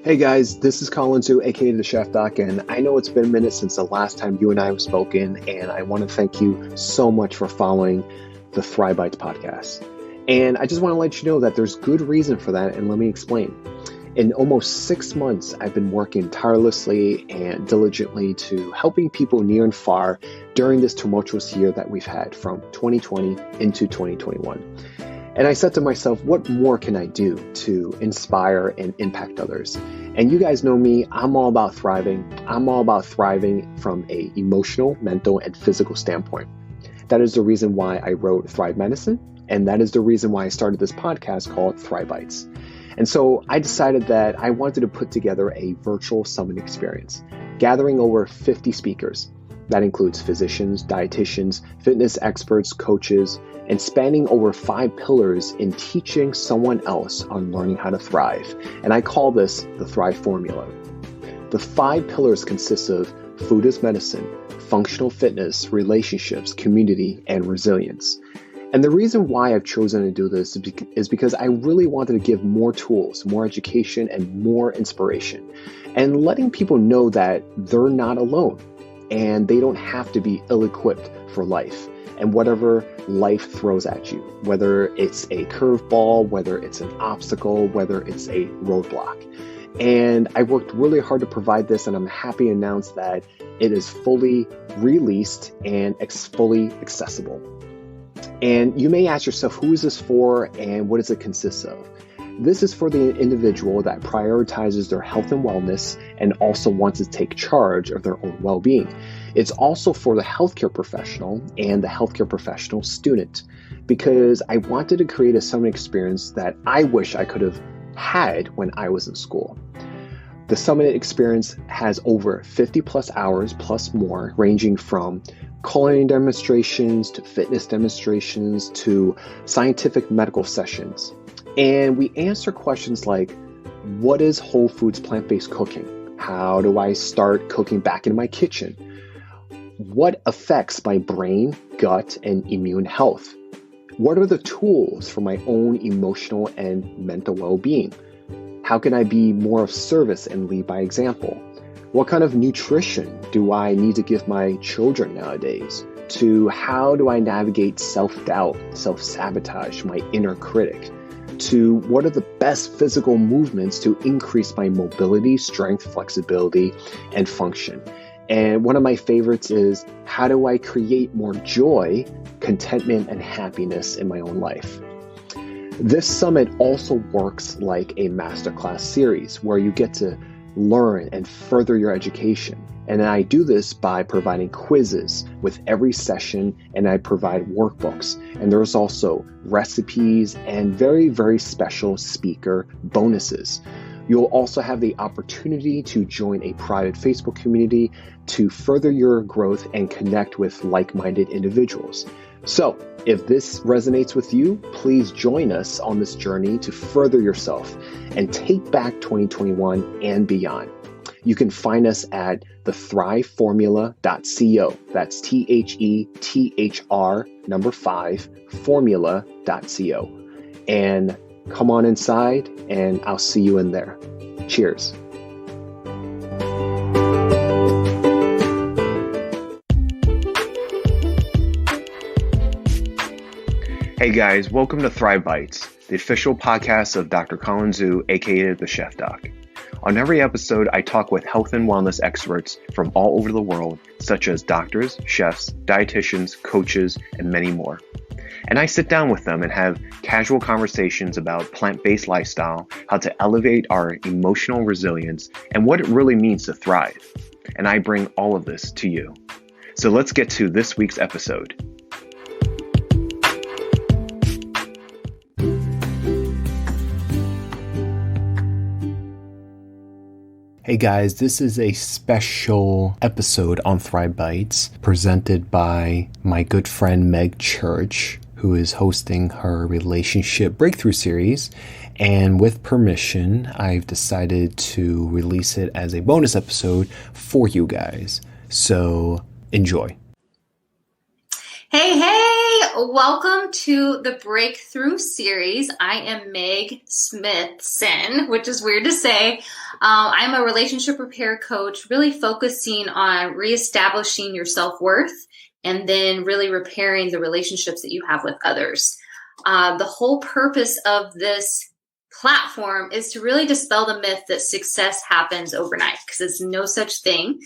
Hey guys, this is Colin Zoo, aka the Chef Doc, and I know it's been a minute since the last time you and I have spoken, and I want to thank you so much for following the Thrive Bites podcast. And I just want to let you know that there's good reason for that, and let me explain. In almost 6 months, I've been working tirelessly and diligently to helping people near and far during this tumultuous year that we've had from 2020 into 2021. And I said to myself, what more can I do to inspire and impact others? And you guys know me, I'm all about thriving. I'm all about thriving from an emotional, mental, and physical standpoint. That is the reason why I wrote Thrive Medicine, and that is the reason why I started this podcast called Thrive Bites. And so I decided that I wanted to put together a virtual summit experience, gathering over 50 speakers. That includes physicians, dietitians, fitness experts, coaches, and spanning over 5 pillars in teaching someone else on learning how to thrive. And I call this the Thrive Formula. The 5 pillars consist of food as medicine, functional fitness, relationships, community, and resilience. And the reason why I've chosen to do this is because I really wanted to give more tools, more education, and more inspiration, and letting people know that they're not alone and they don't have to be ill-equipped for life and whatever life throws at you, whether it's a curveball, whether it's an obstacle, whether it's a roadblock. And I worked really hard to provide this, and I'm happy to announce that it is fully released and fully accessible. And you may ask yourself, who is this for and what does it consist of? This is for the individual that prioritizes their health and wellness and also wants to take charge of their own well-being. It's also for the healthcare professional and the healthcare professional student, because I wanted to create a summit experience that I wish I could have had when I was in school. The summit experience has over 50 plus hours plus more, ranging from culinary demonstrations to fitness demonstrations to scientific medical sessions. And we answer questions like, what is whole foods plant-based cooking? How do I start cooking back in my kitchen? What affects my brain, gut, and immune health? What are the tools for my own emotional and mental well-being? How can I be more of service and lead by example? What kind of nutrition do I need to give my children nowadays? To how do I navigate self-doubt, self-sabotage, my inner critic? To what are the best physical movements to increase my mobility, strength, flexibility, and function? And one of my favorites is, how do I create more joy, contentment, and happiness in my own life? This summit also works like a masterclass series where you get to learn and further your education. And I do this by providing quizzes with every session, and I provide workbooks. And there's also recipes and very, very special speaker bonuses. You'll also have the opportunity to join a private Facebook community to further your growth and connect with like-minded individuals. So if this resonates with you, please join us on this journey to further yourself and take back 2021 and beyond. You can find us at thethriveformula.co. That's THETHR 5 formula.co. And come on inside and I'll see you in there. Cheers. Hey guys, welcome to Thrive Bites, the official podcast of Dr. Colin Zoo, aka the Chef Doc. On every episode, I talk with health and wellness experts from all over the world, such as doctors, chefs, dietitians, coaches, and many more. And I sit down with them and have casual conversations about plant-based lifestyle, how to elevate our emotional resilience, and what it really means to thrive. And I bring all of this to you. So let's get to this week's episode. Hey guys, this is a special episode on Thrive Bites presented by my good friend Meg Church, who is hosting her relationship breakthrough series. And with permission, I've decided to release it as a bonus episode for you guys. So enjoy. Hey, Welcome to the Breakthrough series. I am Meg Smithson, which is weird to say. I'm a relationship repair coach, really focusing on reestablishing your self-worth and then really repairing the relationships that you have with others. The whole purpose of this platform is to really dispel the myth that success happens overnight, because it's no such thing.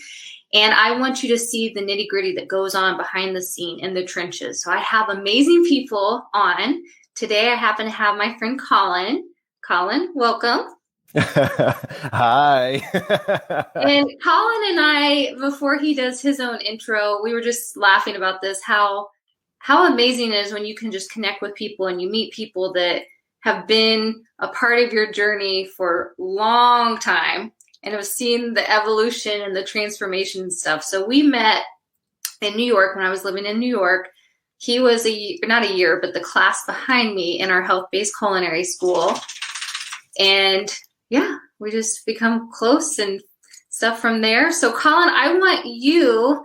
And I want you to see the nitty gritty that goes on behind the scene in the trenches. So I have amazing people on. Today I happen to have my friend Colin. Colin, welcome. Hi. And Colin and I, before he does his own intro, we were just laughing about this, how amazing it is when you can just connect with people and you meet people that have been a part of your journey for a long time and have seen the evolution and the transformation and stuff. So we met in New York when I was living in New York. He was not a year, but the class behind me in our health-based culinary school. And yeah, we just become close and stuff from there. So Colin, I want you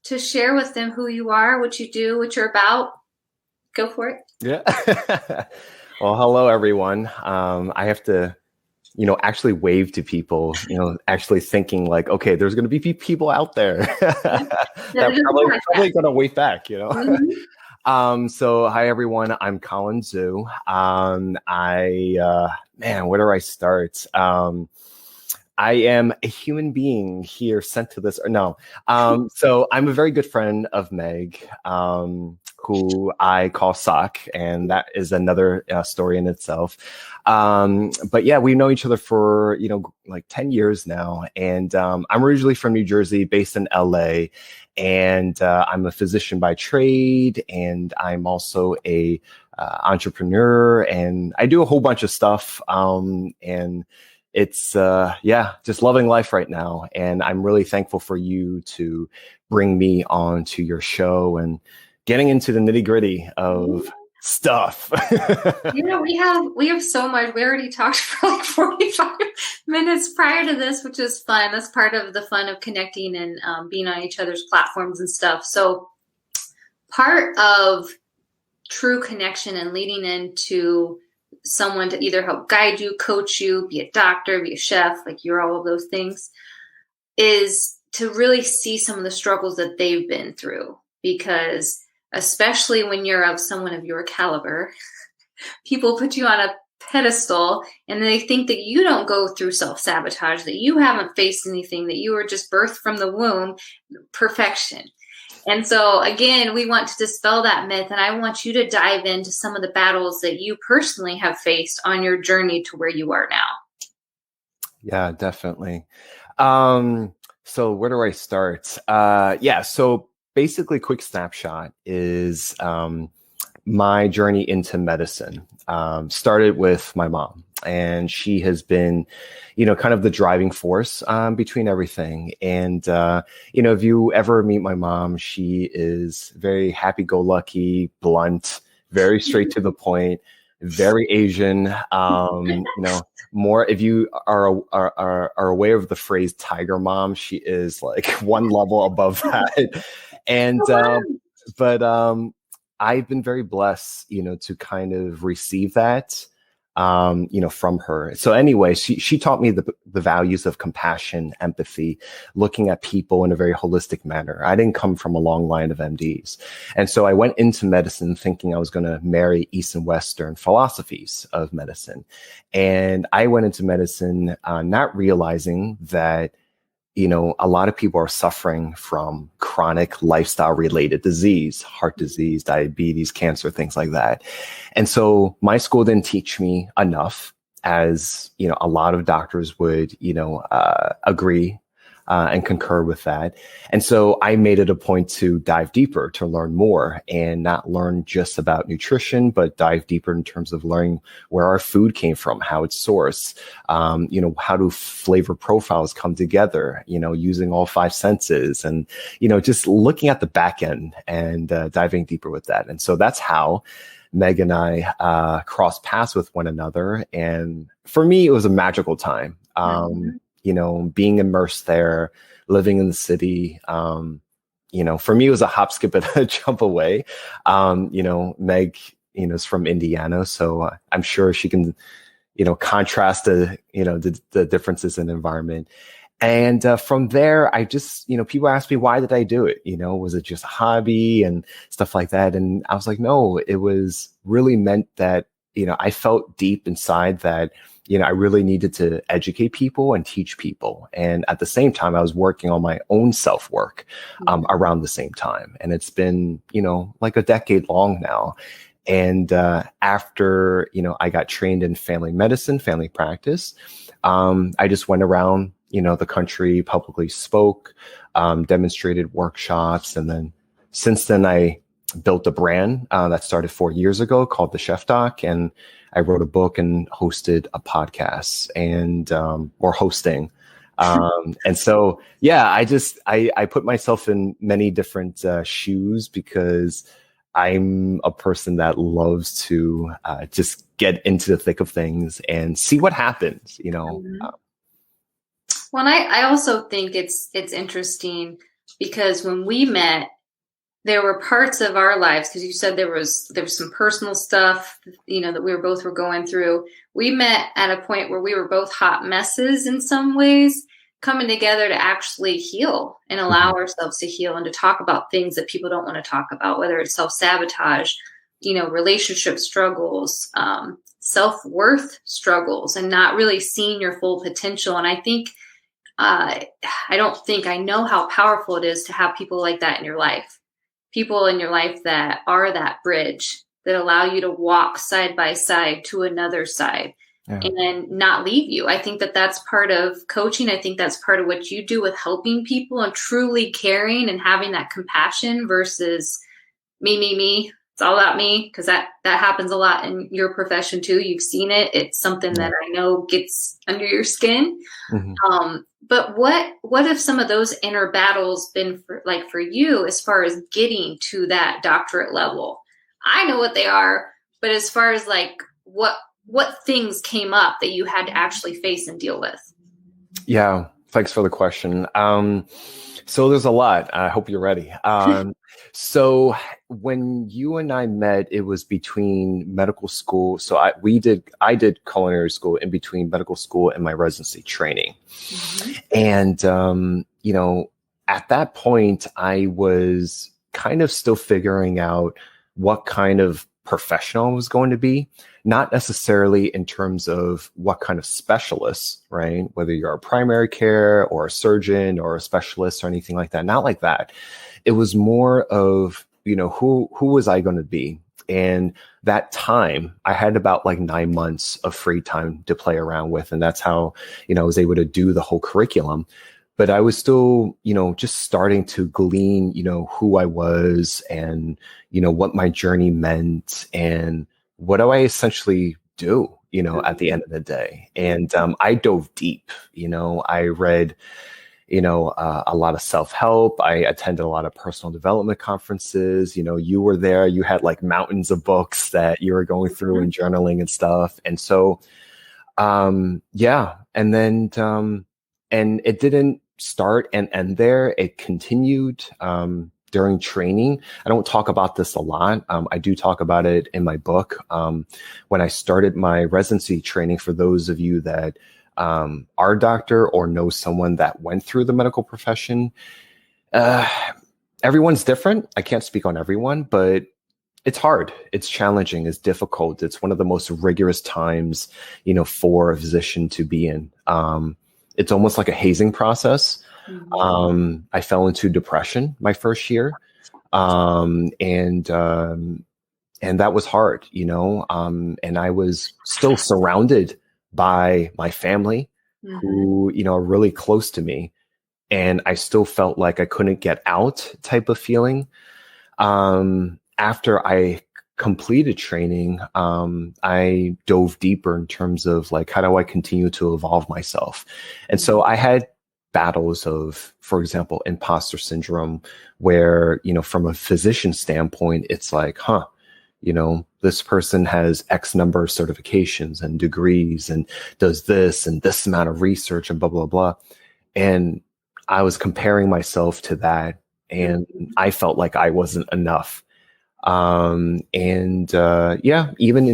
to share with them who you are, what you do, what you're about. Go for it. Yeah. Well, hello, everyone. I have to actually wave to people, actually thinking like, okay, there's going to be people out there that probably going to wave back, Mm-hmm. So hi, everyone. I'm Colin Zoo. Where do I start? I am a human being here sent to this, or no. So I'm a very good friend of Meg, who I call Sock, and that is another story in itself. But yeah, we know each other for, like 10 years now. And I'm originally from New Jersey, based in LA. And I'm a physician by trade. And I'm also a entrepreneur. And I do a whole bunch of stuff. And it's, just loving life right now. And I'm really thankful for you to bring me on to your show and getting into the nitty gritty of stuff. We have so much. We already talked for like 45 minutes prior to this, which is fun. That's part of the fun of connecting and being on each other's platforms and stuff. So part of true connection and leading into someone to either help guide you, coach you, be a doctor, be a chef, like you're all of those things, is to really see some of the struggles that they've been through. Because especially when you're of someone of your caliber, people put you on a pedestal and they think that you don't go through self-sabotage, that you haven't faced anything, that you were just birthed from the womb, perfection. And so again, we want to dispel that myth, and I want you to dive into some of the battles that you personally have faced on your journey to where you are now. Yeah, definitely. So where do I start? So basically, quick snapshot is my journey into medicine. Started with my mom, and she has been, kind of the driving force between everything. And, if you ever meet my mom, she is very happy-go-lucky, blunt, very straight to the point, very Asian. More if you are aware of the phrase "tiger mom," she is like one level above that. And I've been very blessed, to kind of receive that, from her. So anyway, she taught me the values of compassion, empathy, looking at people in a very holistic manner. I didn't come from a long line of MDs. And so I went into medicine thinking I was going to marry East and Western philosophies of medicine. And I went into medicine not realizing that a lot of people are suffering from chronic lifestyle related disease, heart disease, diabetes, cancer, things like that. And so my school didn't teach me enough, as, a lot of doctors would, agree and concur with that. And so I made it a point to dive deeper, to learn more, and not learn just about nutrition, but dive deeper in terms of learning where our food came from, how it's sourced, how do flavor profiles come together, using all five senses, and, just looking at the back end and diving deeper with that. And so that's how Meg and I crossed paths with one another. And for me, it was a magical time. Being immersed there, living in the city, for me, it was a hop, skip, and a jump away. Meg, is from Indiana, so I'm sure she can, contrast the differences in environment. And from there, I just, people ask me, why did I do it? Was it just a hobby and stuff like that? And I was like, no, it was really meant that, I felt deep inside that, I really needed to educate people and teach people. And at the same time, I was working on my own self-work around the same time. And it's been, like a decade long now. And after, I got trained in family medicine, family practice, I just went around, the country, publicly spoke, demonstrated workshops. And then since then, I built a brand that started 4 years ago called The Chef Doc. And I wrote a book and hosted a podcast or hosting. And so, yeah, I put myself in many different shoes because I'm a person that loves to just get into the thick of things and see what happens, Mm-hmm. Well, I also think it's interesting because when we met, there were parts of our lives, because you said there was some personal stuff, that we were going through. We met at a point where we were both hot messes in some ways, coming together to actually heal and allow ourselves to heal and to talk about things that people don't want to talk about, whether it's self-sabotage, relationship struggles, self-worth struggles, and not really seeing your full potential. And I think, I don't think I know how powerful it is to have people like that in your life. People in your life that are that bridge that allow you to walk side by side to another side and not leave you. I think that that's part of coaching. I think that's part of what you do with helping people and truly caring and having that compassion versus me. It's all about me, because that happens a lot in your profession too. You've seen it. It's something that I know gets under your skin. Mm-hmm. But what have some of those inner battles been for you as far as getting to that doctorate level? I know what they are, but as far as what things came up that you had to actually face and deal with? Yeah, thanks for the question. So there's a lot. I hope you're ready. So when you and I met, it was between medical school. So I did culinary school in between medical school and my residency training. Mm-hmm. And, at that point, I was kind of still figuring out what kind of professional I was going to be, not necessarily in terms of what kind of specialist, right? Whether you're a primary care or a surgeon or a specialist or anything like that, not like that. It was more of, who was I going to be? And that time I had about 9 months of free time to play around with. And that's how, I was able to do the whole curriculum. But I was still, just starting to glean, who I was and, what my journey meant and what do I essentially do, at the end of the day. And I dove deep, I read, a lot of self-help. I attended a lot of personal development conferences. You were there, you had mountains of books that you were going through and journaling and stuff. And so, yeah. And then, and it didn't start and end there. It continued, during training. I don't talk about this a lot. I do talk about it in my book. When I started my residency training, for those of you that are a doctor or know someone that went through the medical profession, everyone's different. I can't speak on everyone, but it's hard. It's challenging. It's difficult. It's one of the most rigorous times, for a physician to be in. It's almost like a hazing process. Mm-hmm. I fell into depression my first year. And that was hard, and I was still surrounded by my family, mm-hmm. who, are really close to me. And I still felt like I couldn't get out type of feeling. After I completed training, I dove deeper in terms of how do I continue to evolve myself? And so I had battles of, for example, imposter syndrome, where, from a physician standpoint, it's this person has X number of certifications and degrees and does this and this amount of research and blah, blah, blah. And I was comparing myself to that. and I felt like I wasn't enough. Even in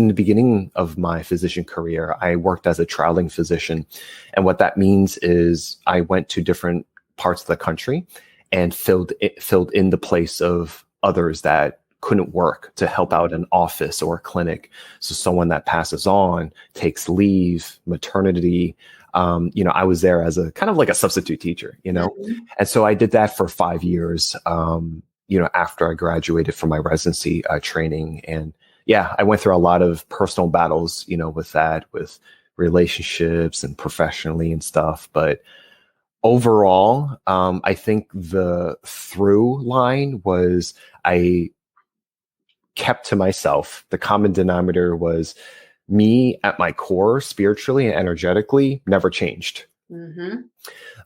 the beginning of my physician career, I worked as a traveling physician. And what that means is I went to different parts of the country and filled in the place of others that couldn't work to help out an office or a clinic. So someone that passes on, takes leave, maternity. I was there as a kind of like a substitute teacher, and so I did that for 5 years. After I graduated from my residency training. And I went through a lot of personal battles, with that, with relationships and professionally and stuff. But overall, I think the through line was I kept to myself. The common denominator was me at my core, spiritually and energetically, never changed. Mm-hmm.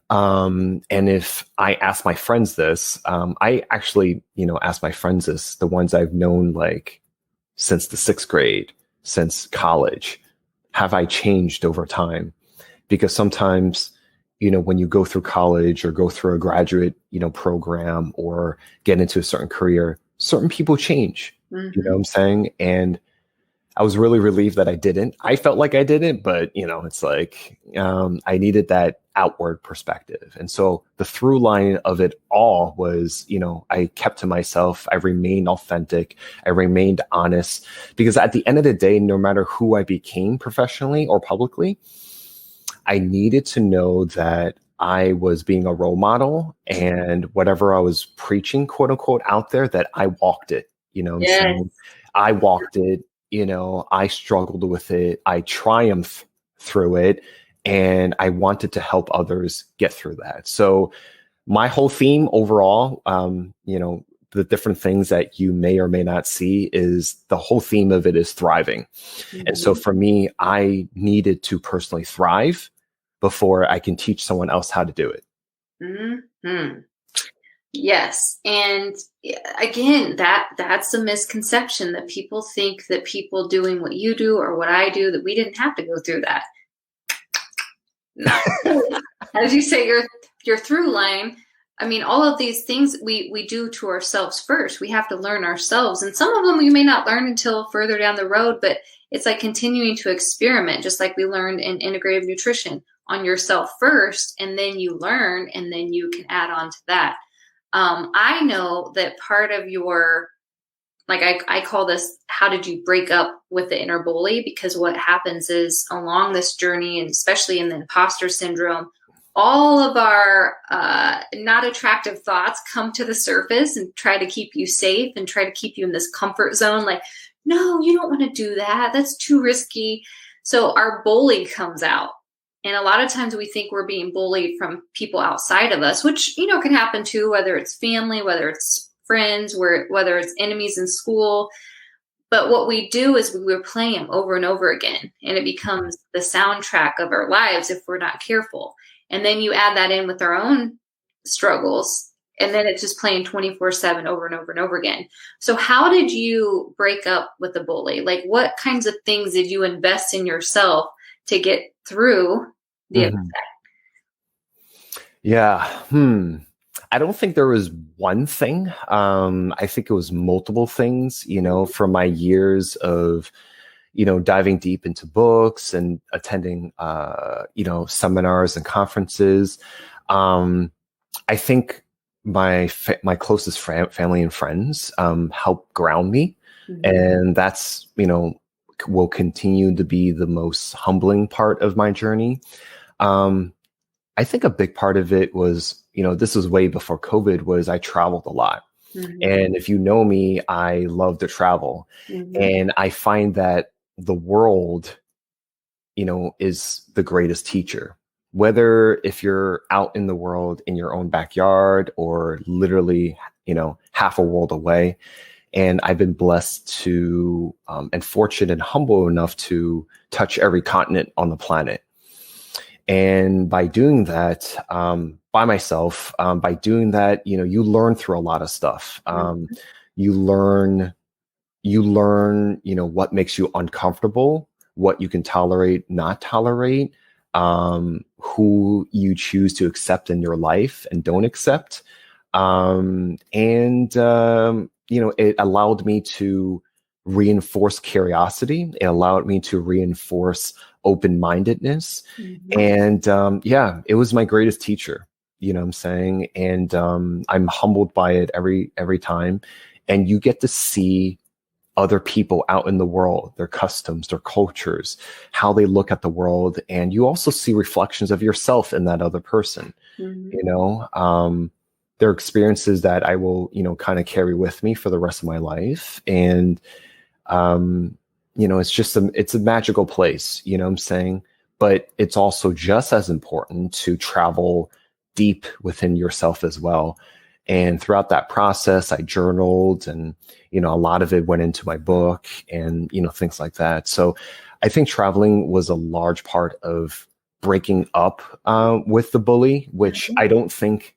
And if I ask my friends this, I actually, ask my friends this, the ones I've known like since the 6th grade, since college, have I changed over time? Because sometimes, when you go through college or go through a graduate, program or get into a certain career, certain people change, you know what I'm saying? And I was really relieved that I didn't. I felt like I didn't, but it's like I needed that outward perspective. And so the through line of it all was, I kept to myself. I remained authentic. I remained honest, because at the end of the day, no matter who I became professionally or publicly, I needed to know that I was being a role model, and whatever I was preaching, quote unquote, out there, that I walked it. You know what I'm saying? I walked it. I struggled with it. I triumphed through it, and I wanted to help others get through that. So my whole theme overall, the different things that you may or may not see, is the whole theme of it is thriving. Mm-hmm. And so for me, I needed to personally thrive before I can teach someone else how to do it. Mm-hmm. Yes. And again, that's a misconception, that people think that people doing what you do or what I do, that we didn't have to go through that. No. As you say, your through line, I mean, all of these things we do to ourselves first. We have to learn ourselves. And some of them we may not learn until further down the road, but it's like continuing to experiment, just like we learned in integrative nutrition, on yourself first, and then you learn, and then you can add on to that. I know that part of your, like I call this, how did you break up with the inner bully? Because what happens is, along this journey, and especially in the imposter syndrome, all of our not attractive thoughts come to the surface and try to keep you safe and try to keep you in this comfort zone. Like, no, you don't want to do that. That's too risky. So our bully comes out. And a lot of times we think we're being bullied from people outside of us, which, can happen too, whether it's family, whether it's friends, whether it's enemies in school. But what we do is we replay them over and over again, and it becomes the soundtrack of our lives if we're not careful. And then you add that in with our own struggles, and then it's just playing 24/7 over and over and over again. So how did you break up with the bully? Like, what kinds of things did you invest in yourself to get through the effect? Yeah. I don't think there was one thing. I think it was multiple things, from my years of, diving deep into books and attending, seminars and conferences. I think my closest family and friends help ground me. Mm-hmm. And that's, will continue to be the most humbling part of my journey. I think a big part of it was, this was way before COVID, was I traveled a lot. Mm-hmm. And if you know me, I love to travel. Mm-hmm. And I find that the world, is the greatest teacher. Whether if you're out in the world in your own backyard or literally, half a world away. And I've been blessed to, and fortunate and humble enough to touch every continent on the planet. And by doing that, by myself, by doing that, you learn through a lot of stuff. You learn, what makes you uncomfortable, what you can tolerate, not tolerate, who you choose to accept in your life and don't accept. It allowed me to reinforce curiosity. It allowed me to reinforce open-mindedness. Mm-hmm. And it was my greatest teacher, you know what I'm saying? And I'm humbled by it every time. And you get to see other people out in the world, their customs, their cultures, how they look at the world. And you also see reflections of yourself in that other person, their experiences that I will, kind of carry with me for the rest of my life. And, it's a magical place, you know what I'm saying? But it's also just as important to travel deep within yourself as well. And throughout that process, I journaled, and, a lot of it went into my book and, things like that. So I think traveling was a large part of breaking up with the bully, which I think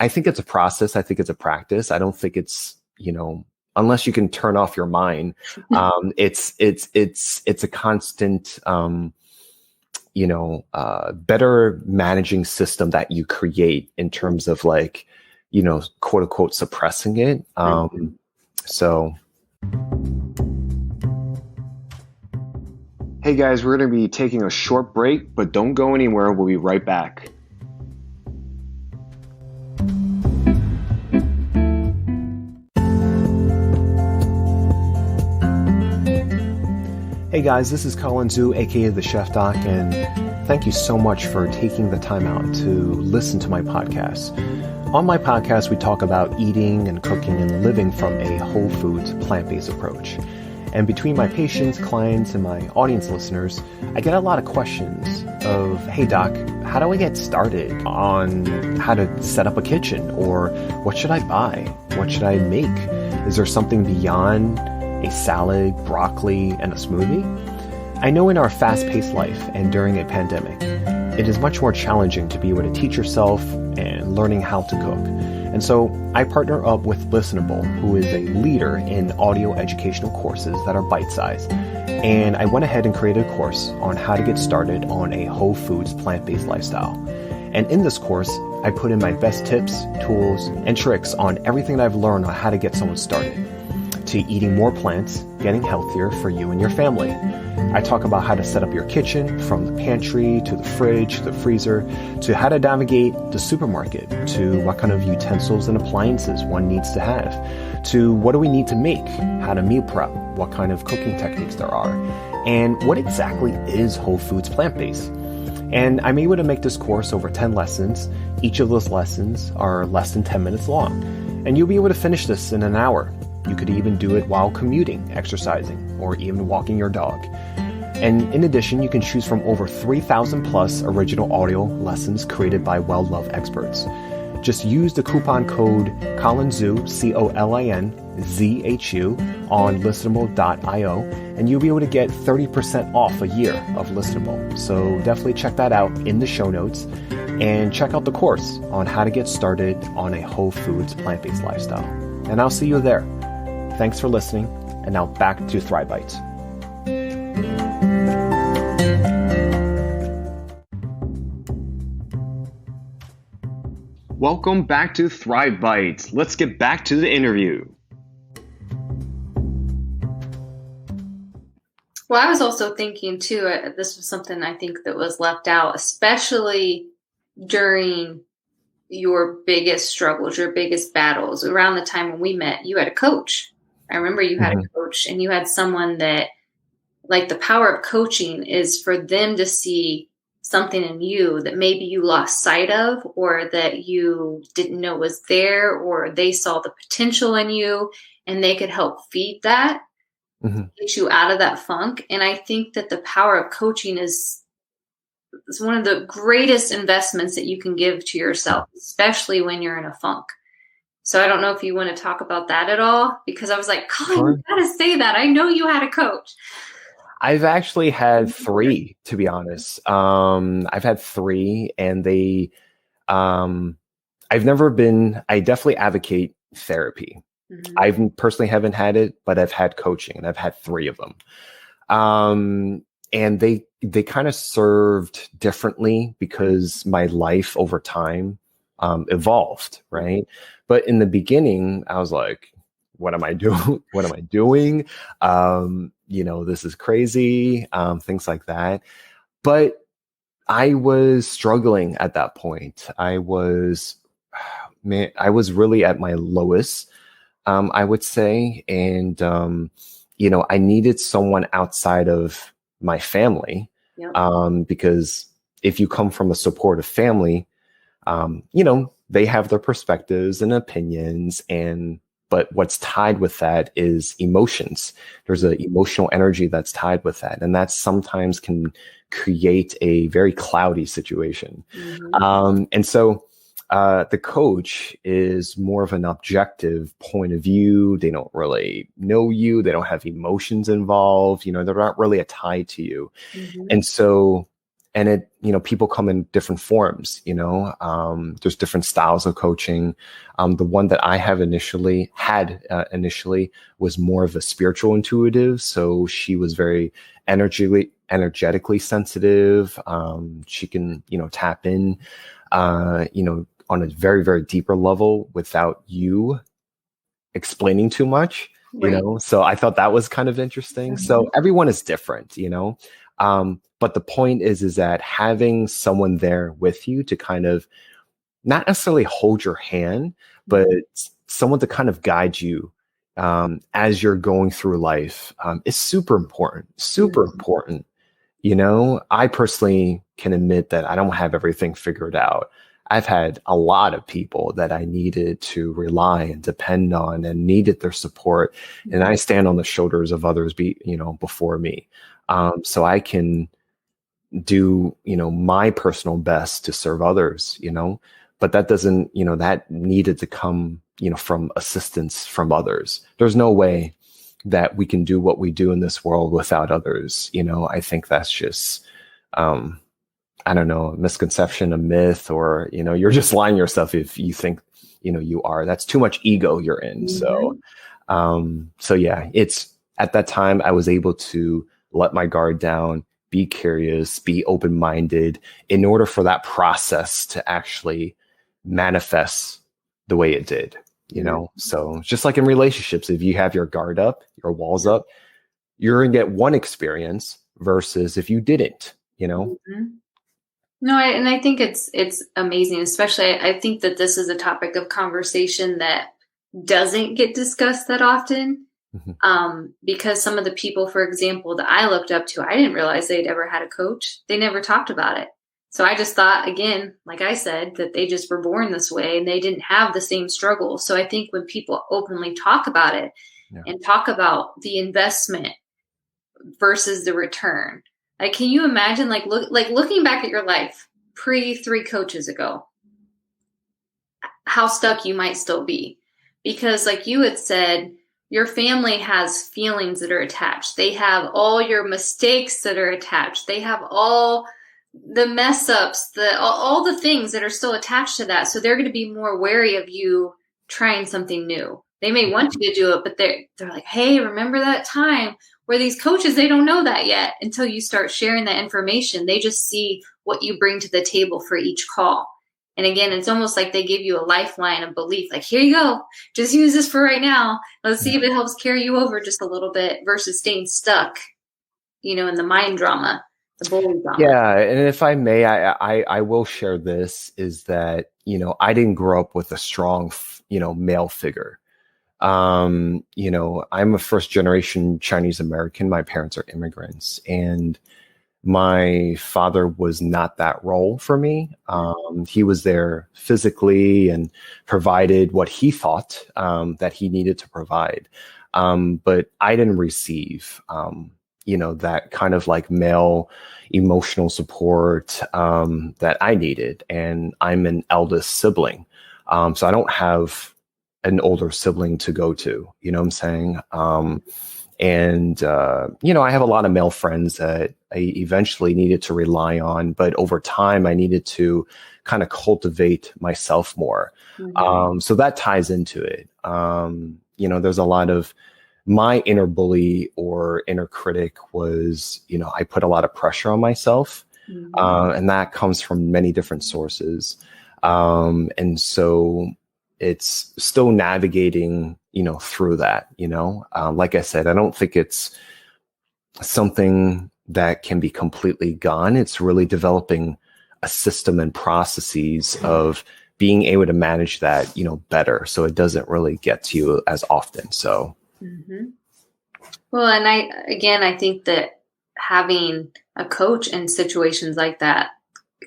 it's a process. I think it's a practice. I don't think it's, unless you can turn off your mind, it's a constant, better managing system that you create in terms of like, quote unquote, suppressing it. So. Hey guys, we're going to be taking a short break, but don't go anywhere. We'll be right back. Hey guys, this is Colin Zoo, aka the Chef Doc, and thank you so much for taking the time out to listen to my podcast. On my podcast, we talk about eating and cooking and living from a whole foods, plant-based approach. And between my patients, clients, and my audience listeners, I get a lot of questions of, hey doc, how do I get started on how to set up a kitchen? Or what should I buy? What should I make? Is there something beyond a salad, broccoli, and a smoothie? I know in our fast-paced life and during a pandemic, it is much more challenging to be able to teach yourself and learning how to cook. And so I partner up with Listenable, who is a leader in audio educational courses that are bite-sized. And I went ahead and created a course on how to get started on a whole foods, plant-based lifestyle. And in this course, I put in my best tips, tools, and tricks on everything that I've learned on how to get someone started, to eating more plants, getting healthier for you and your family. I talk about how to set up your kitchen, from the pantry to the fridge to the freezer, to how to navigate the supermarket, to what kind of utensils and appliances one needs to have, to what do we need to make, how to meal prep, what kind of cooking techniques there are, and what exactly is whole foods plant-based. And I'm able to make this course over 10 lessons. Each of those lessons are less than 10 minutes long, and you'll be able to finish this in an hour. You could even do it while commuting, exercising, or even walking your dog. And in addition, you can choose from over 3,000 plus original audio lessons created by well-loved experts. Just use the coupon code ColinZhu, ColinZhu, on listenable.io, and you'll be able to get 30% off a year of Listenable. So definitely check that out in the show notes, and check out the course on how to get started on a whole foods plant-based lifestyle. And I'll see you there. Thanks for listening, and now back to Thrive Bites. Welcome back to Thrive Bites. Let's get back to the interview. Well, I was also thinking too, this was something I think that was left out, especially during your biggest struggles, your biggest battles. Around the time when we met, you had a coach. I remember you had a coach, and you had someone that, like, the power of coaching is for them to see something in you that maybe you lost sight of, or that you didn't know was there, or they saw the potential in you and they could help feed that, get you out of that funk. And I think that the power of coaching is one of the greatest investments that you can give to yourself, especially when you're in a funk. So I don't know if you want to talk about that at all, because I was like, Colin, you gotta say that. I know you had a coach. I've actually had 3, to be honest. I've had 3, and I definitely advocate therapy. I personally haven't had it, but I've had coaching, and I've had 3 of them. And they kind of served differently, because my life over time, evolved, right? But in the beginning, I was like, what am I doing? What am I doing? This is crazy, things like that. But I was struggling at that point. I was really at my lowest, I would say. And, I needed someone outside of my family, because if you come from a supportive family, they have their perspectives and opinions, but what's tied with that is emotions. There's an emotional energy that's tied with that. And that sometimes can create a very cloudy situation. And so the coach is more of an objective point of view. They don't really know you. They don't have emotions involved. They're not really a tie to you. And so, people come in different forms, there's different styles of coaching. The one that I have initially was more of a spiritual intuitive. So she was very energetically sensitive. She can, tap in, on a very, very deeper level without you explaining too much, so I thought that was kind of interesting. So everyone is different, but the point is that having someone there with you to kind of not necessarily hold your hand, but someone to kind of guide you as you're going through life is super important, important. I personally can admit that I don't have everything figured out. I've had a lot of people that I needed to rely and depend on and needed their support. And I stand on the shoulders of others before me. So I can do, my personal best to serve others, but that doesn't, that needed to come, from assistance from others. There's no way that we can do what we do in this world without others. I think that's just, I don't know, a misconception, a myth, or, you're just lying yourself if you think, you are. That's too much ego you're in. So yeah, it's at that time I was able to let my guard down, be curious, be open-minded in order for that process to actually manifest the way it did, So just like in relationships, if you have your guard up, your walls up, you're going to get one experience versus if you didn't, No, I think it's amazing, especially I think that this is a topic of conversation that doesn't get discussed that often. Because some of the people, for example, that I looked up to, I didn't realize they'd ever had a coach. They never talked about it. So I just thought, again, like I said, that they just were born this way and they didn't have the same struggles. So I think when people openly talk about it and talk about the investment versus the return, like, can you imagine, looking back at your life pre 3 coaches ago, how stuck you might still be? Because like you had said, your family has feelings that are attached. They have all your mistakes that are attached. They have all the mess ups, all the things that are still attached to that. So they're going to be more wary of you trying something new. They may want you to do it, but they're like, hey, remember that time? Where these coaches, they don't know that yet until you start sharing that information. They just see what you bring to the table for each call. And again, it's almost like they give you a lifeline of belief. Like, here you go. Just use this for right now. Let's see if it helps carry you over just a little bit versus staying stuck, in the mind drama, the bully drama. Yeah. And if I may, I will share this is that, I didn't grow up with a strong, male figure. I'm a first generation Chinese American. My parents are immigrants, and my father was not that role for me. He was there physically and provided what he thought that he needed to provide. But I didn't receive, that kind of like male emotional support that I needed. And I'm an eldest sibling. So I don't have an older sibling to go to, you know what I'm saying? I have a lot of male friends that I eventually needed to rely on, but over time I needed to kind of cultivate myself more. So that ties into it. There's a lot of my inner bully or inner critic was, I put a lot of pressure on myself. And that comes from many different sources. And so it's still navigating, through that, like I said, I don't think it's something that can be completely gone. It's really developing a system and processes of being able to manage that, better. So it doesn't really get to you as often. So. Mm-hmm. Well, and I think that having a coach in situations like that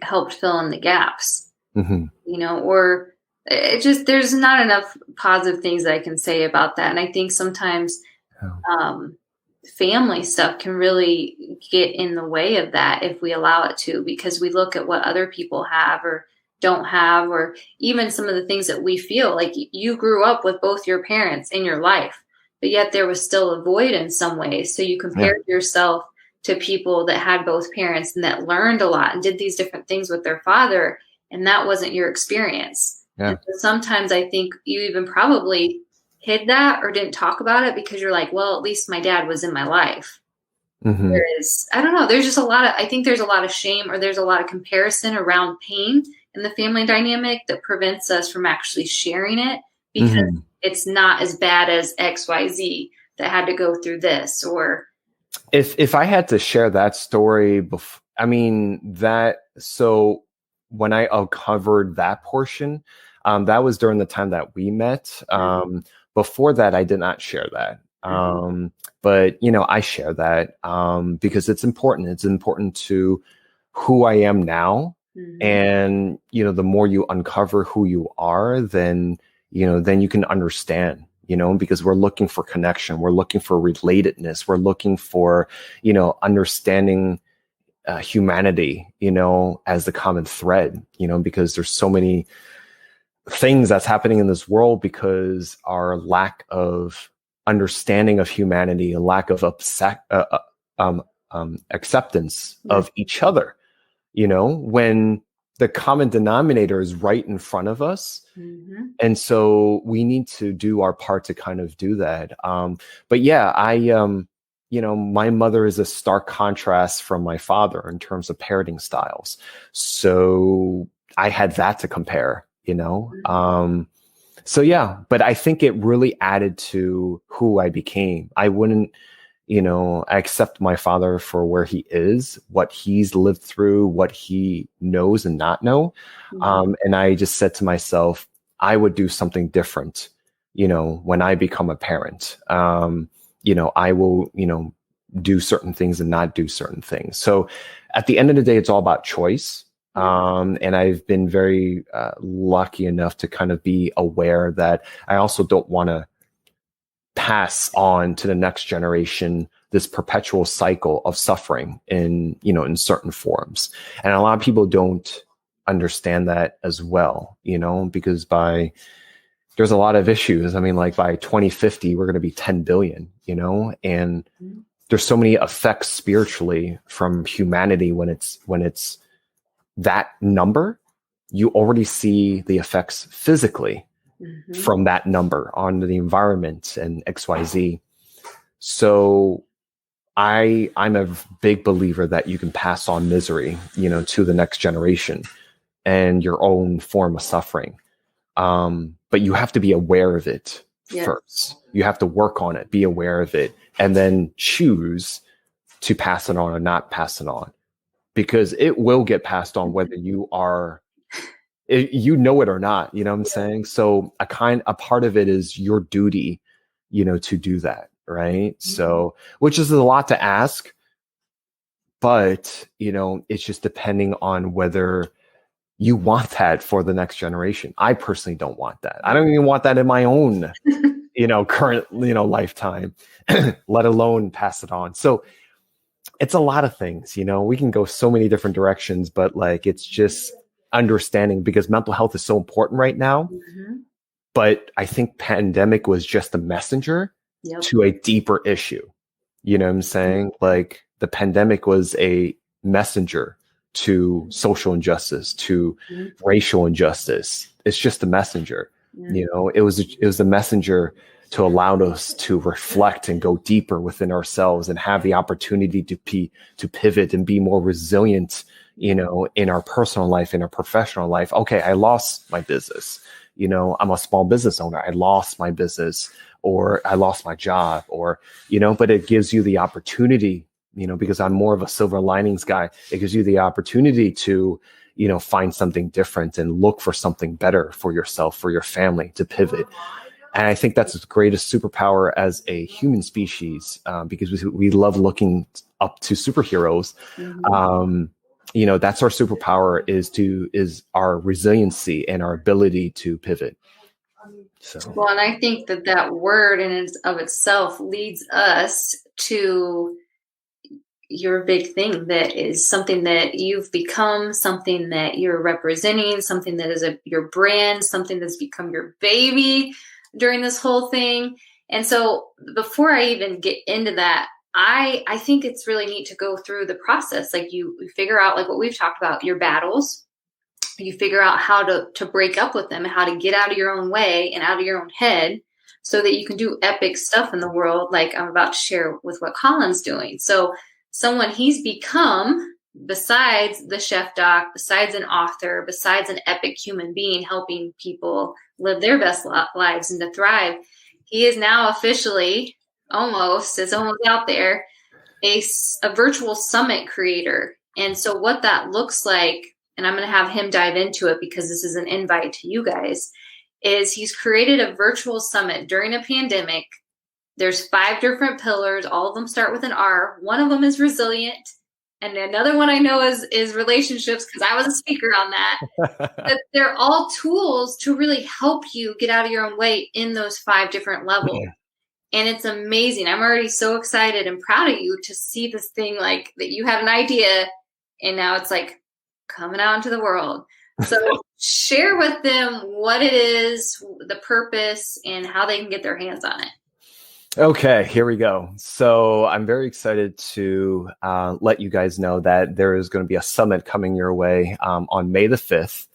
helped fill in the gaps, or it just, there's not enough positive things that I can say about that. And I think sometimes, family stuff can really get in the way of that if we allow it to, because we look at what other people have or don't have, or even some of the things that we feel like you grew up with both your parents in your life, but yet there was still a void in some ways. So you compared yourself to people that had both parents and that learned a lot and did these different things with their father, and that wasn't your experience. Yeah. And so sometimes I think you even probably hid that or didn't talk about it because you're like, well, at least my dad was in my life. Whereas, I don't know, there's just I think there's a lot of shame, or there's a lot of comparison around pain in the family dynamic that prevents us from actually sharing it because it's not as bad as XYZ that had to go through this. Or if I had to share that story, so when I uncovered that portion, that was during the time that we met. Before that, I did not share that. But, I share that because it's important. It's important to who I am now. And, the more you uncover who you are, then you can understand, because we're looking for connection. We're looking for relatedness. We're looking for, understanding humanity, as the common thread, because there's so many things that's happening in this world because our lack of understanding of humanity, a lack of acceptance of each other, when the common denominator is right in front of us. And so we need to do our part to kind of do that. But yeah, my mother is a stark contrast from my father in terms of parenting styles. So I had that to compare. So yeah, but I think it really added to who I became. I wouldn't, I accept my father for where he is, what he's lived through, what he knows and not know. And I just said to myself, I would do something different, when I become a parent. I will, do certain things and not do certain things. So at the end of the day, it's all about choice. And I've been very lucky enough to kind of be aware that I also don't want to pass on to the next generation this perpetual cycle of suffering in certain forms. And a lot of people don't understand that as well, because there's a lot of issues. Like by 2050, we're going to be 10 billion, and there's so many effects spiritually from humanity when it's that number. You already see the effects physically from that number on the environment and XYZ. So I'm a big believer that you can pass on misery, to the next generation and your own form of suffering. But you have to be aware of it first. You have to work on it, be aware of it, and then choose to pass it on or not pass it on. Because it will get passed on whether you are, it or not, what I'm saying? So a part of it is your duty, to do that. Right. So, which is a lot to ask, but, it's just depending on whether you want that for the next generation. I personally don't want that. I don't even want that in my own, current, lifetime, let alone pass it on. So, it's a lot of things, we can go so many different directions, but it's just understanding, because mental health is so important right now. But I think pandemic was just a messenger to a deeper issue. You know what I'm saying? The pandemic was a messenger to social injustice, to racial injustice. It's just a messenger. It was a messenger to allow us to reflect and go deeper within ourselves and have the opportunity to pivot and be more resilient, in our personal life, in our professional life. Okay, I lost my business. I'm a small business owner. I lost my business, or I lost my job, or, but it gives you the opportunity, because I'm more of a silver linings guy. It gives you the opportunity to, find something different and look for something better for yourself, for your family, to pivot. And I think that's the greatest superpower as a human species, because we love looking up to superheroes. That's our superpower, is our resiliency and our ability to pivot. So. Well, and I think that word in of itself leads us to your big thing, that is something that you've become, something that you're representing, something that is your brand, something that's become your baby during this whole thing. And so before I even get into that, I think it's really neat to go through the process. Like you figure out, like what we've talked about, your battles. You figure out how to break up with them, and how to get out of your own way and out of your own head, so that you can do epic stuff in the world, like I'm about to share with what Colin's doing. So someone he's become, besides the chef doc, besides an author, besides an epic human being helping people live their best lives and to thrive, he is now officially, it's almost out there, a virtual summit creator. And so what that looks like, and I'm going to have him dive into it because this is an invite to you guys, is he's created a virtual summit during a pandemic. There's 5 different pillars. All of them start with an R. One of them is resilient. And another one I know is relationships, because I was a speaker on that. But they're all tools to really help you get out of your own way in those 5 different levels. Yeah. And it's amazing. I'm already so excited and proud of you to see this thing, like that you had an idea and now it's like coming out into the world. So share with them what it is, the purpose, and how they can get their hands on it. Okay, here we go. So I'm very excited to let you guys know that there is going to be a summit coming your way on May the 5th.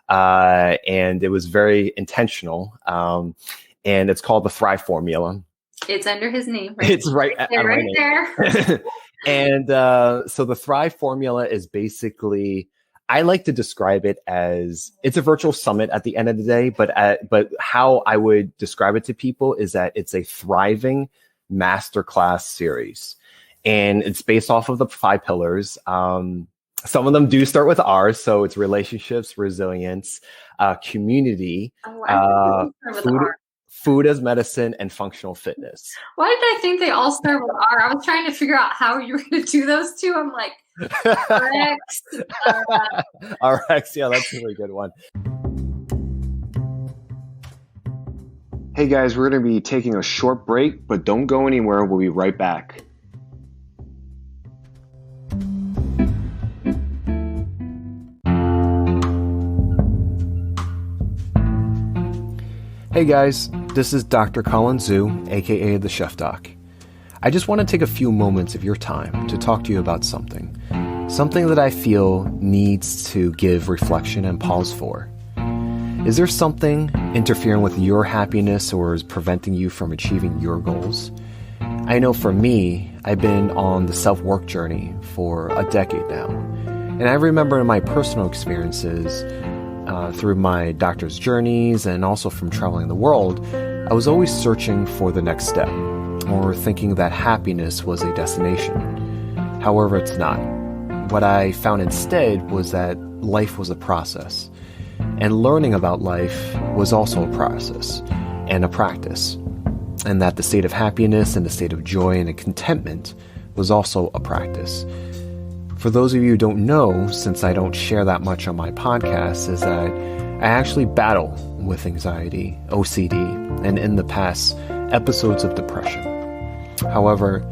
And it was very intentional. And it's called the Thrive Formula. It's under his name. Right? It's right there. And so the Thrive Formula is basically, I like to describe it as, it's a virtual summit at the end of the day, but how I would describe it to people is that it's a thriving masterclass series. And it's based off of the 5 pillars. Some of them do start with R, so it's relationships, resilience, community, food as medicine, and functional fitness. Why did I think they all start with R? I was trying to figure out how you were going to do those two. I'm like, RX. RX, yeah, that's a really good one. Hey guys, we're going to be taking a short break, but don't go anywhere. We'll be right back. Hey guys, this is Dr. Colin Zoo, aka the Chef Doc. I just want to take a few moments of your time to talk to you about something that I feel needs to give reflection and pause for. Is there something interfering with your happiness or is preventing you from achieving your goals? I know for me, I've been on the self-work journey for a decade now, and I remember in my personal experiences, through my doctor's journeys and also from traveling the world, I was always searching for the next step or thinking that happiness was a destination. However, it's not. What I found instead was that life was a process, and learning about life was also a process and a practice, and that the state of happiness and the state of joy and contentment was also a practice. For those of you who don't know, since I don't share that much on my podcast, is that I actually battle with anxiety, OCD, and in the past, episodes of depression. However,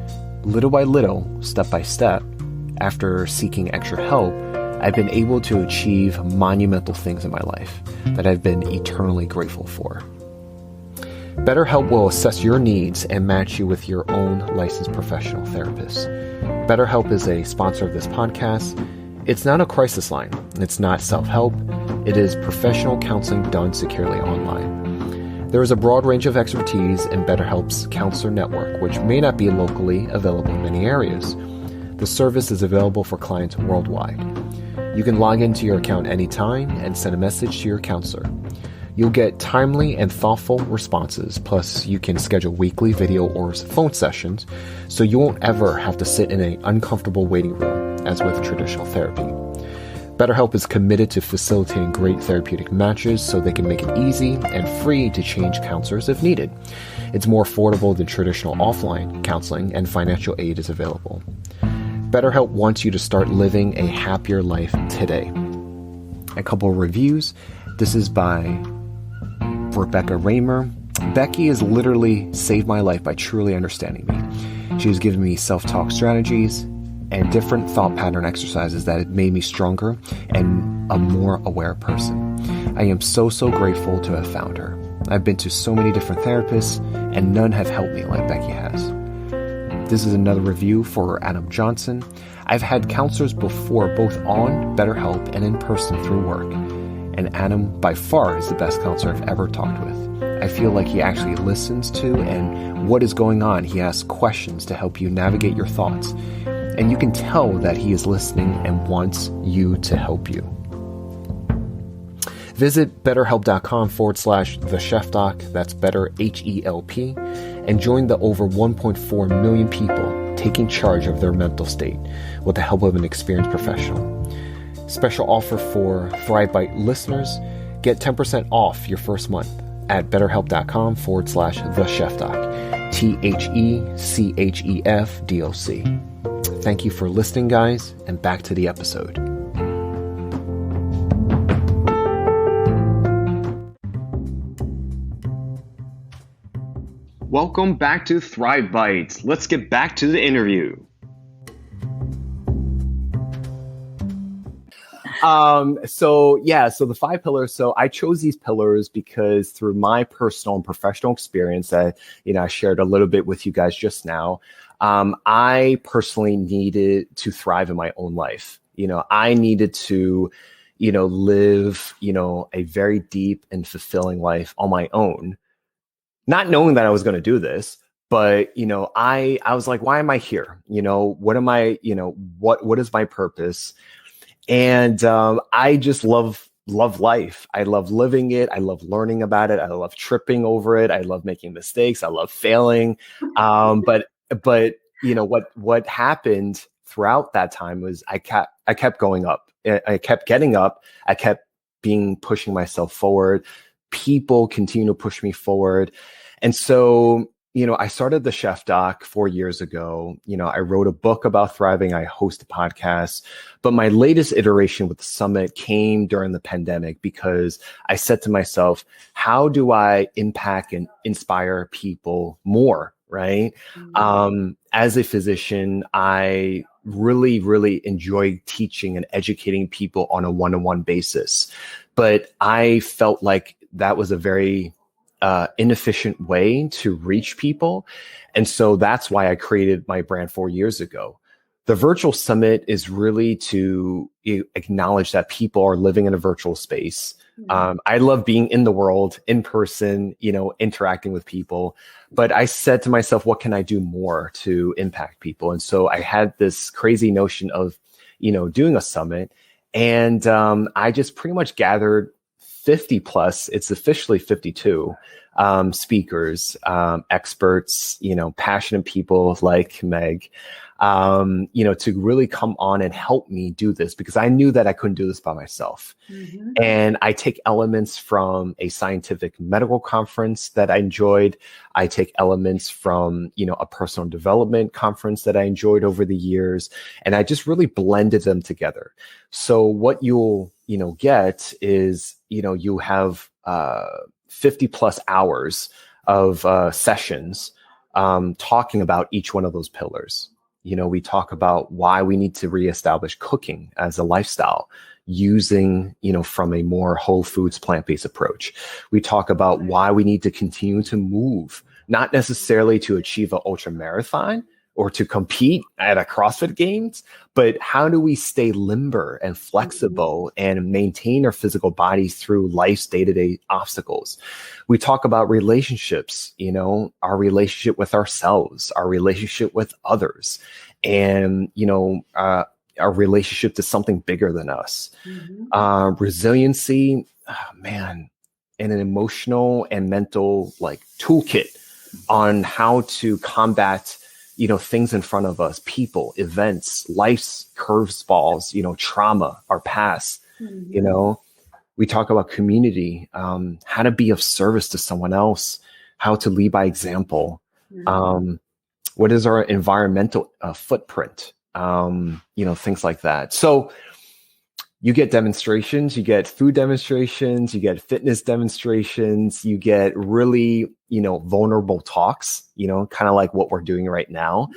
little by little, step by step, after seeking extra help, I've been able to achieve monumental things in my life that I've been eternally grateful for. BetterHelp will assess your needs and match you with your own licensed professional therapist. BetterHelp is a sponsor of this podcast. It's not a crisis line. It's not self-help. It is professional counseling done securely online. There is a broad range of expertise in BetterHelp's counselor network, which may not be locally available in many areas. The service is available for clients worldwide. You can log into your account anytime and send a message to your counselor. You'll get timely and thoughtful responses, plus you can schedule weekly video or phone sessions, so you won't ever have to sit in an uncomfortable waiting room, as with traditional therapy. BetterHelp is committed to facilitating great therapeutic matches so they can make it easy and free to change counselors if needed. It's more affordable than traditional offline counseling, and financial aid is available. BetterHelp wants you to start living a happier life today. A couple of reviews. This is by Rebecca Raymer. Becky has literally saved my life by truly understanding me. She has given me self-talk strategies and different thought pattern exercises that have made me stronger and a more aware person. I am so grateful to have found her. I've been to so many different therapists, and none have helped me like Becky has. This is another review for Adam Johnson. I've had counselors before, both on BetterHelp and in person through work, and Adam by far is the best counselor I've ever talked with. I feel like he actually listens to and what is going on. He asks questions to help you navigate your thoughts. And you can tell that he is listening and wants you to help you. Visit betterhelp.com/thechefdoc, that's better HELP, and join the over 1.4 million people taking charge of their mental state with the help of an experienced professional. Special offer for ThriveBite listeners: get 10% off your first month at betterhelp.com/thechefdoc, THECHEFDOC. Thank you for listening, guys, and back to the episode. Welcome back to Thrive Bites. Let's get back to the interview. So the 5 pillars. So I chose these pillars because through my personal and professional experience that, I shared a little bit with you guys just now, I personally needed to thrive in my own life. I needed to, live, a very deep and fulfilling life on my own, not knowing that I was going to do this. But, I was like, why am I here? What am I, what is my purpose? And I just love life. I love living it. I love learning about it. I love tripping over it. I love making mistakes. I love failing. But what happened throughout that time was I kept going up. I kept getting up. I kept pushing myself forward. People continue to push me forward. And so, I started the Chef Doc 4 years ago. I wrote a book about thriving. I host a podcast. But my latest iteration with the summit came during the pandemic because I said to myself, how do I impact and inspire people more, right? Mm-hmm. As a physician, I really enjoy teaching and educating people on a one-on-one basis. But I felt like that was a very inefficient way to reach people. And so that's why I created my brand 4 years ago. The virtual summit is really to acknowledge that people are living in a virtual space. Mm-hmm. I love being in the world, in person, interacting with people. But I said to myself, what can I do more to impact people? And so I had this crazy notion of, doing a summit. And I just pretty much gathered 50 plus, it's officially 52 speakers, experts, passionate people like Meg, to really come on and help me do this because I knew that I couldn't do this by myself. Mm-hmm. And I take elements from a scientific medical conference that I enjoyed. I take elements from, a personal development conference that I enjoyed over the years. And I just really blended them together. So what you'll, get is, you have 50 plus hours of sessions talking about each one of those pillars. We talk about why we need to reestablish cooking as a lifestyle using, from a more whole foods, plant-based approach. We talk about why we need to continue to move, not necessarily to achieve an ultra marathon or to compete at a CrossFit Games, but how do we stay limber and flexible and maintain our physical bodies through life's day-to-day obstacles? We talk about relationships, our relationship with ourselves, our relationship with others, and, our relationship to something bigger than us. Resiliency, man, and an emotional and mental like toolkit on how to combat, things in front of us, people, events, life's curveballs, trauma, our past, we talk about community, how to be of service to someone else, how to lead by example. What is our environmental footprint? Things like that. So you get demonstrations, you get food demonstrations, you get fitness demonstrations, you get really, vulnerable talks, kind of like what we're doing right now.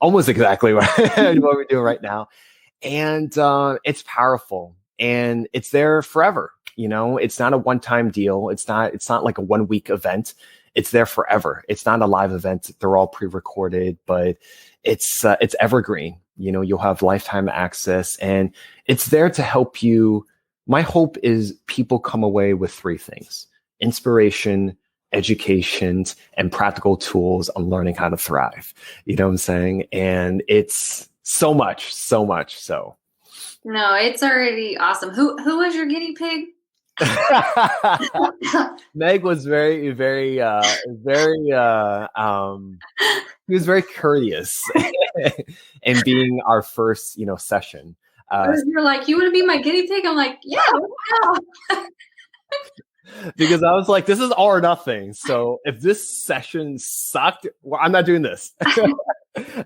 Almost exactly what we're doing right now. And it's powerful and it's there forever. It's not a one-time deal. It's not like a 1 week event. It's there forever. It's not a live event. They're all pre-recorded, but it's evergreen. You'll have lifetime access and it's there to help you. My hope is people come away with 3 things: inspiration, education, and practical tools on learning how to thrive. You know what I'm saying? And it's so much. So. No, it's already awesome. Who was your guinea pig? Meg was very, very, he was very courteous in being our first, session. You're like, you want to be my guinea pig? I'm like, yeah, wow. Because I was like, this is all or nothing. So if this session sucked, well, I'm not doing this.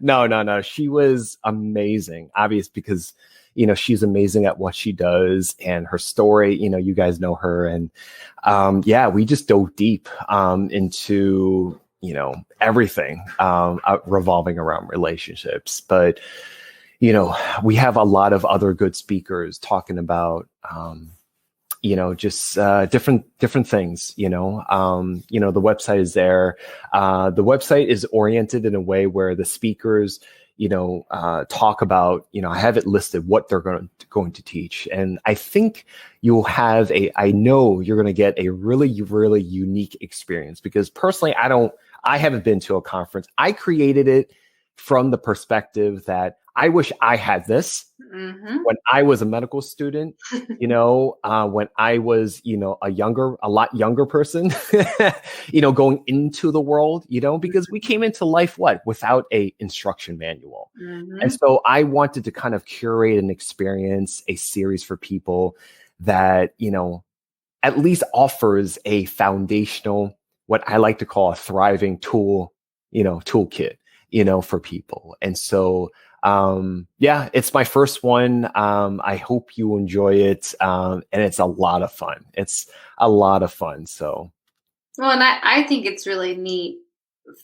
No. She was amazing. Obvious because, she's amazing at what she does and her story, you guys know her. And we just dove deep into, everything revolving around relationships. But, we have a lot of other good speakers talking about, just different things, the website is there. The website is oriented in a way where the speakers, talk about, I have it listed what they're going to teach. And I think I know you're going to get a really, really unique experience because personally, I haven't been to a conference. I created it from the perspective that I wish I had this when I was a medical student, when I was, a lot younger person, going into the world, because we came into life, without a instruction manual. And so I wanted to kind of curate an experience, a series for people that, at least offers a foundational, what I like to call a thriving toolkit, for people. And so, it's my first one. I hope you enjoy it. And it's a lot of fun. So. Well, and I think it's really neat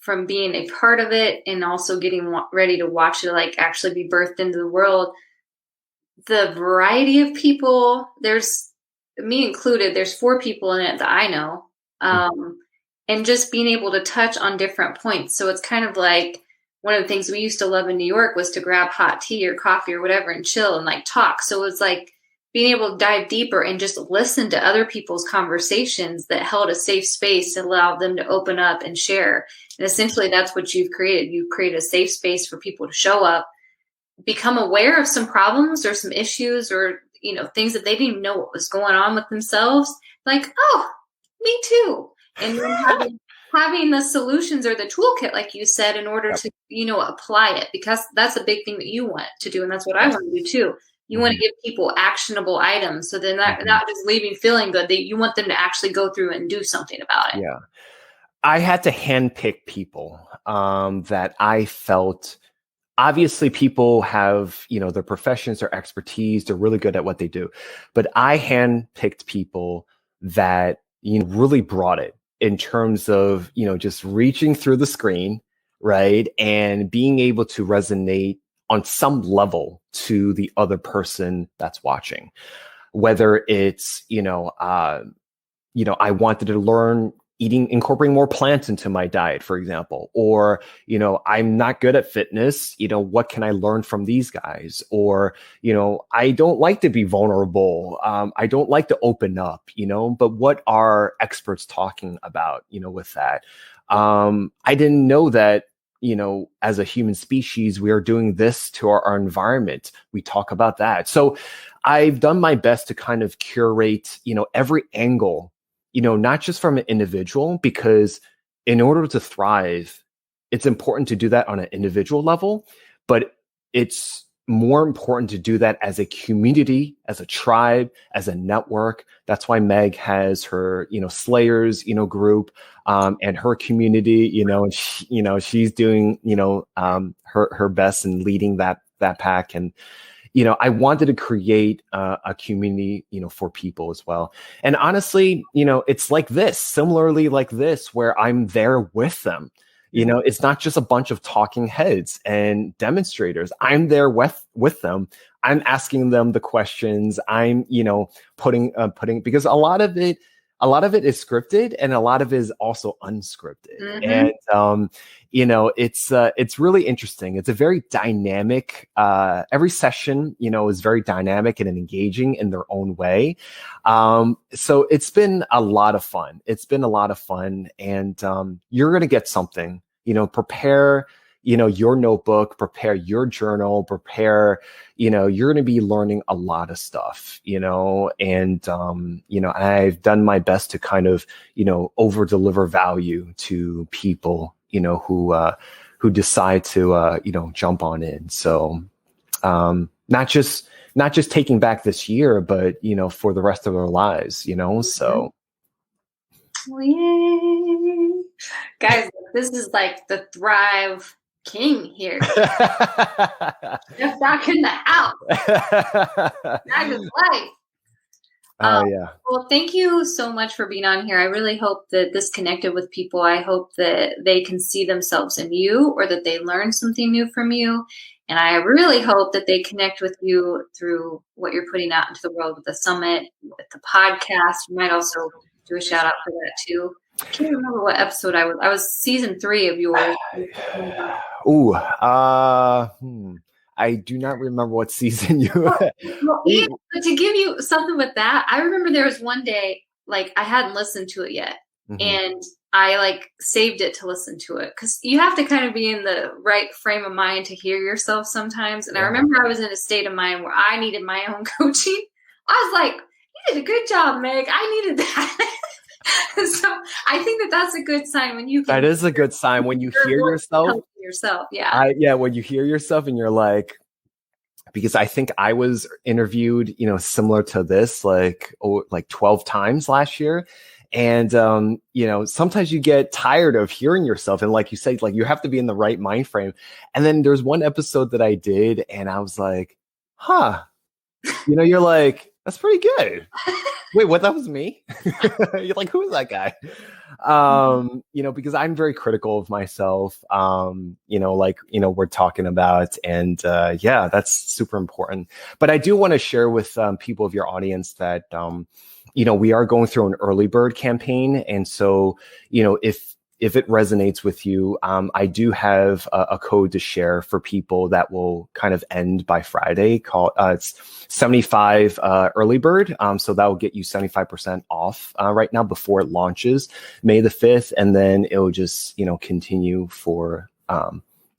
from being a part of it and also getting ready to watch it, like actually be birthed into the world. The variety of people, there's me included, there's 4 people in it that I know. And just being able to touch on different points. So it's kind of like, one of the things we used to love in New York was to grab hot tea or coffee or whatever and chill and like talk. So it's like being able to dive deeper and just listen to other people's conversations that held a safe space to allow them to open up and share. And essentially that's what you've created. You've created a safe space for people to show up, become aware of some problems or some issues or, things that they didn't even know what was going on with themselves. Like, oh, me too. And then having the solutions or the toolkit, like you said, in order to, apply it, because that's a big thing that you want to do. And that's what I want to do too. You want to give people actionable items. So then not just leaving feeling good, that you want them to actually go through and do something about it. Yeah. I had to handpick people that I felt, obviously people have, their professions, their expertise, they're really good at what they do. But I handpicked people that, really brought it. In terms of, just reaching through the screen, right? And being able to resonate on some level to the other person that's watching. Whether it's, I wanted to learn incorporating more plants into my diet, for example, or, I'm not good at fitness, what can I learn from these guys? Or, I don't like to be vulnerable. I don't like to open up, but what are experts talking about, with that? I didn't know that as a human species, we are doing this to our environment. We talk about that. So I've done my best to kind of curate, every angle, not just from an individual, because in order to thrive, it's important to do that on an individual level, but it's more important to do that as a community, as a tribe, as a network. That's why Meg has her, Slayers, group, and her community, and she's doing, her best in leading that pack. And, I wanted to create a community, for people as well. And honestly, it's like this, similarly like this, where I'm there with them. It's not just a bunch of talking heads and demonstrators. I'm there with them. I'm asking them the questions. I'm, putting, because a lot of it is scripted and a lot of it is also unscripted. Mm-hmm. And, it's really interesting. It's a very dynamic, every session, is very dynamic and engaging in their own way. So it's been a lot of fun. And, you're going to get something, prepare, your notebook, prepare your journal, prepare, you're going to be learning a lot of stuff, and, I've done my best to kind of, over deliver value to people, who decide to, jump on in. So, not just taking back this year, but, for the rest of their lives, so. Oh, yay. Guys, this is like the Thrive King here. Just back in the house. That is life. Yeah. Well, thank you so much for being on here. I really hope that this connected with people. I hope that they can see themselves in you, or that they learn something new from you. And I really hope that they connect with you through what you're putting out into the world with the summit, with the podcast. You might also do a shout out for that too. I can't remember what episode I was. I was season 3 of yours. I do not remember what season you were. Well, but to give you something with that, I remember there was one day, like, I hadn't listened to it yet. Mm-hmm. And I saved it to listen to it, because you have to kind of be in the right frame of mind to hear yourself sometimes. And I remember I was in a state of mind where I needed my own coaching. I was like, you did a good job, Meg. I needed that. So I think that that's a good sign when you can. That is a good sign when you hear yourself. Yeah. When you hear yourself and you're like, because I think I was interviewed, similar to this, like 12 times last year. And, sometimes you get tired of hearing yourself. And like you said, you have to be in the right mind frame. And then there's one episode that I did and I was like, you're like, that's pretty good. Wait, what? That was me? You're like, who is that guy? Because I'm very critical of myself, we're talking about. And that's super important. But I do want to share with people of your audience that, we are going through an early bird campaign. And so, if it resonates with you, I do have a code to share for people that will kind of end by Friday. It's 75 early bird. So that will get you 75% off right now before it launches May the 5th. And then it will just, continue for,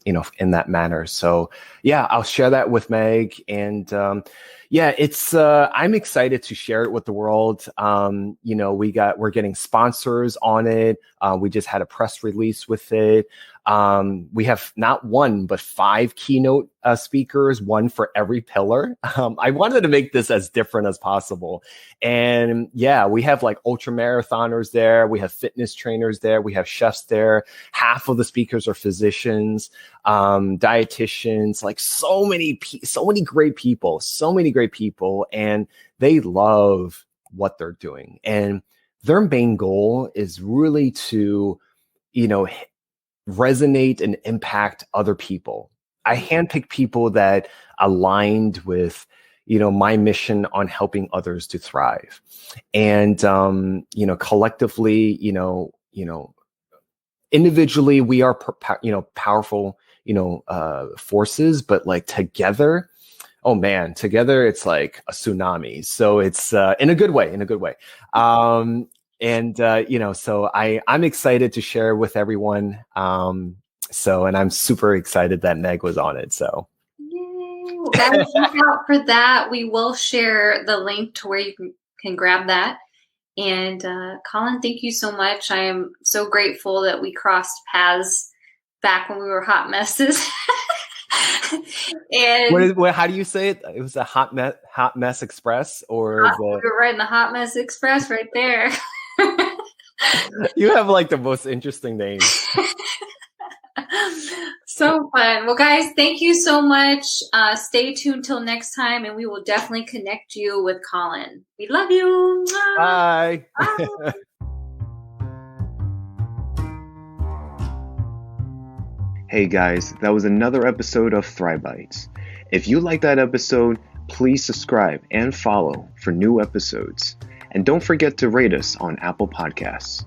in that manner. So I'll share that with Meg. And it's I'm excited to share it with the world. We're getting sponsors on it. We just had a press release with it. We have not one, but 5 keynote speakers, one for every pillar. I wanted to make this as different as possible. And we have ultra marathoners there. We have fitness trainers there. We have chefs there. Half of the speakers are physicians, dietitians, so many great people, and they love what they're doing. And their main goal is really to, resonate and impact other people. I handpick people that aligned with, my mission on helping others to thrive. And, collectively, individually, we are, powerful, forces, but together, oh man, together it's like a tsunami. So it's in a good way. So I'm excited to share with everyone. So, and I'm super excited that Meg was on it. So, yay! Well, guys, look out for that. We will share the link to where you can grab that. And Colin, thank you so much. I am so grateful that we crossed paths back when we were hot messes. And how do you say it? It was a hot mess express, or we were riding the hot mess express right there. You have like the most interesting names. So fun. Well, guys, thank you so much. Stay tuned till next time, and we will definitely connect you with Colin. We love you. Bye. Bye. Hey guys, that was another episode of Thrive Bites. If you like that episode, please subscribe and follow for new episodes. And don't forget to rate us on Apple Podcasts.